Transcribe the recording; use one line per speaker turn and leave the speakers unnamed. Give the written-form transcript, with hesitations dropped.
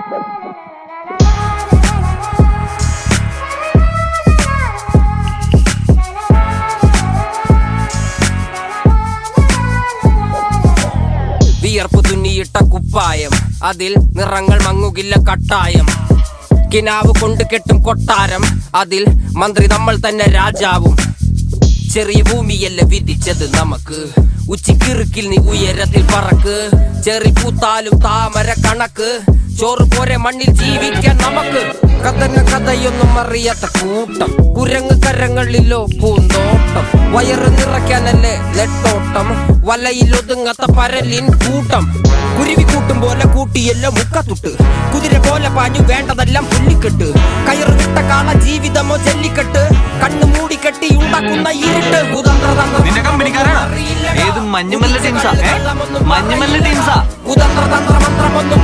വിയർപ്പ് തുന്നിയിട്ട കുപ്പായം, അതിൽ നിറങ്ങൾ മങ്ങുകില്ല കട്ടായം. കിനാവ് കൊണ്ട് കെട്ടും കൊട്ടാരം, അതിൽ മന്ത്രി നമ്മൾ തന്നെ രാജാവും. ചെറിയ ഭൂമിയല്ല വിധിച്ചത് നമുക്ക്, ഉച്ചിക്കിറുക്കിൽ നീ ഉയരത്തിൽ പറക്ക്. ചെറി പൂത്താലും താമര കണക്ക്, ചോറ് പോരെ മണ്ണിൽ ജീവിക്കാൻ നമുക്ക്. കഥന കഥയൊന്നും അറിയാത്ത കൂട്ടം, കുരങ്ങ് കരങ്ങളിലോ പൂന്തോട്ടം. വയറ് നിറയ്ക്കാനല്ലേ നെട്ടോട്ടം, വലയിൽ ഒതുങ്ങാത്ത പരലിൻ കൂട്ടം. കുരുവി കൂട്ടും പോലെ കൂട്ടിയല്ലോ മുക്കത്തുട്ട്, കുതിര പോലെ പാഞ്ഞു വേണ്ടതെല്ലാം പുല്ലിക്കെട്ട്. കയറ് വിട്ട കാള ജീവിതമോ ജല്ലിക്കെട്ട്, കണ്ണു മൂടിക്കെട്ടി ഉണ്ടാക്കുന്ന ഇരുട്ട്. കുതന്ത്രതന്ത്രമൊന്നും